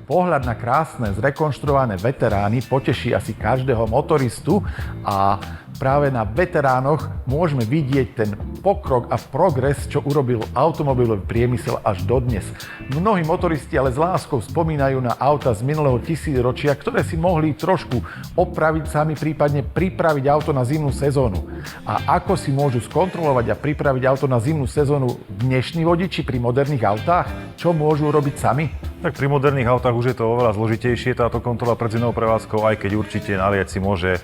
Pohľad na krásne, zrekonštruované veterány poteší asi každého motoristu a práve na veteránoch môžeme vidieť ten pokrok a progres, čo urobil automobilový priemysel až dodnes. Mnohí motoristi ale s láskou spomínajú na auta z minulého tisícročia, ktoré si mohli trošku opraviť sami, prípadne pripraviť auto na zimnú sezónu. A ako si môžu skontrolovať a pripraviť auto na zimnú sezónu dnešní vodiči pri moderných autách? Čo môžu robiť sami? Tak pri moderných autách už je to oveľa zložitejšie táto kontrola pred zimnou prevádzkou, aj keď určite naliať si môže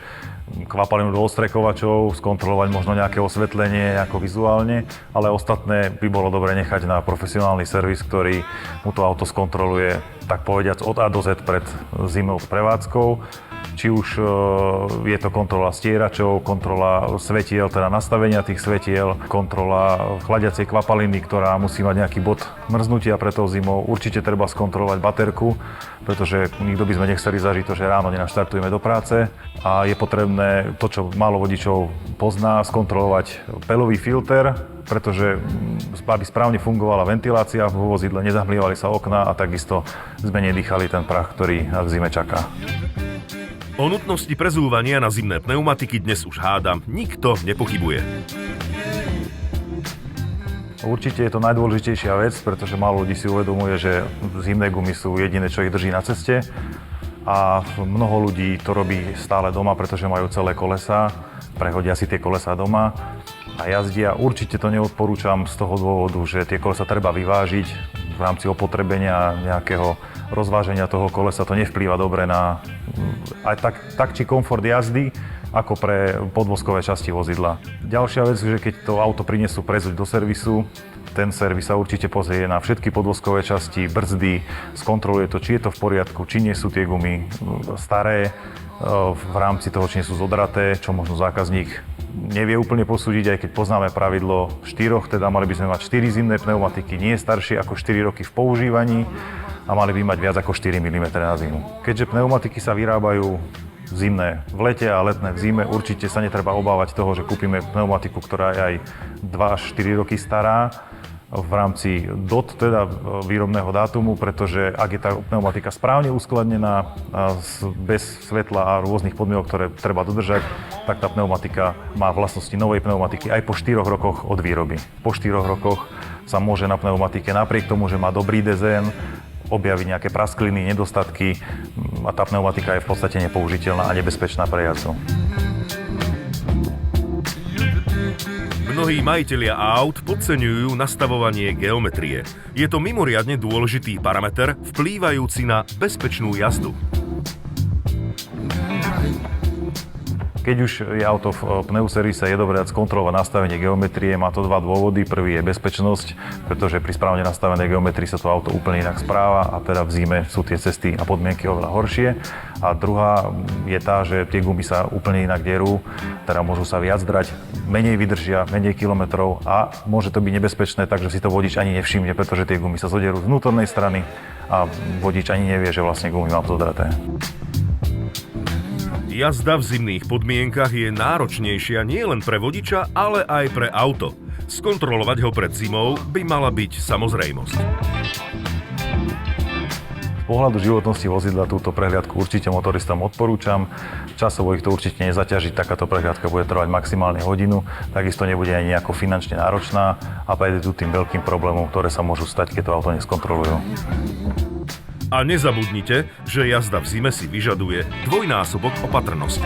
kvapalinu do ostrekovačov, skontrolovať možno nejaké osvetlenie ako vizuálne, ale ostatné by bolo dobre nechať na profesionálny servis, ktorý mu to auto skontroluje, tak povediac od A do Z pred zimnou prevádzkou. Či už je to kontrola stieračov, kontrola svetiel, teda nastavenia tých svetiel, kontrola chladiacej kvapaliny, ktorá musí mať nejaký bod mrznutia pred tou zimou. Určite treba skontrolovať baterku, pretože nikto by sme nechceli zažiť to, že ráno nenaštartujeme do práce. A je potrebné to, čo málo vodičov pozná, skontrolovať peľový filter, pretože aby správne fungovala ventilácia v vozidle, nezahmlievali sa okná a takisto sme nedýchali ten prach, ktorý v zime čaká. O nutnosti prezúvania na zimné pneumatiky dnes už hádam nikto nepochybuje. Určite je to najdôležitejšia vec, pretože málo ľudí si uvedomuje, že zimné gumy sú jediné, čo ich drží na ceste. A mnoho ľudí to robí stále doma, pretože majú celé kolesá, prehodia si tie kolesá doma a jazdia. Určite to neodporúčam z toho dôvodu, že tie kolesá treba vyvážiť v rámci opotrebenia nejakého rozváženia toho kolesa. To nevplýva dobre na aj tak či komfort jazdy, ako pre podvozkové časti vozidla. Ďalšia vec, že keď to auto prinesú prezuť do servisu, ten servis sa určite pozrie na všetky podvozkové časti, brzdy, skontroluje to, či je to v poriadku, či nie sú tie gumy staré, v rámci toho, či nie sú zodraté, čo možno zákazník nevie úplne posúdiť, aj keď poznáme pravidlo 4, teda mali by sme mať 4 zimné pneumatiky, nie staršie ako 4 roky v používaní a mali by mať viac ako 4 mm na zimu. Keďže pneumatiky sa vyrábajú zimné v lete a letné v zime, určite sa netreba obávať toho, že kúpime pneumatiku, ktorá je aj 2 až 4 roky stará v rámci DOT, teda výrobného dátumu, pretože ak je tá pneumatika správne uskladnená, bez svetla a rôznych podmienok, ktoré treba dodržať, tak tá pneumatika má vlastnosti novej pneumatiky aj po 4 rokoch od výroby. Po 4 rokoch sa môže na pneumatike, napriek tomu, že má dobrý dezén, objaviť nejaké praskliny, nedostatky a tá pneumatika je v podstate nepoužiteľná a nebezpečná pre jazdu. Mnohí majitelia aut podceňujú nastavovanie geometrie. Je to mimoriadne dôležitý parameter vplývajúci na bezpečnú jazdu. Keď už je auto v pneuservise, je dobré skontrolovať nastavenie geometrie. Má to dva dôvody. Prvý je bezpečnosť, pretože pri správne nastavenej geometrii sa to auto úplne inak správa a teda v zime sú tie cesty a podmienky oveľa horšie. A druhá je tá, že tie gumy sa úplne inak derú, teda môžu sa viac drať, menej vydržia, menej kilometrov a môže to byť nebezpečné, takže si to vodič ani nevšimne, pretože tie gumy sa zoderú z vnútornej strany a vodič ani nevie, že vlastne gumy mám zodraté. Jazda v zimných podmienkach je náročnejšia nielen pre vodiča, ale aj pre auto. Skontrolovať ho pred zimou by mala byť samozrejmosť. Z pohľadu životnosti vozidla túto prehliadku určite motoristom odporúčam. Časovo ich to určite nezaťaží, takáto prehliadka bude trvať maximálne hodinu, takisto nebude ani nejako finančne náročná a prejde tu tým veľkým problémom, ktoré sa môžu stať, keď to auto neskontrolujú. A nezabudnite, že jazda v zime si vyžaduje dvojnásobok opatrnosti.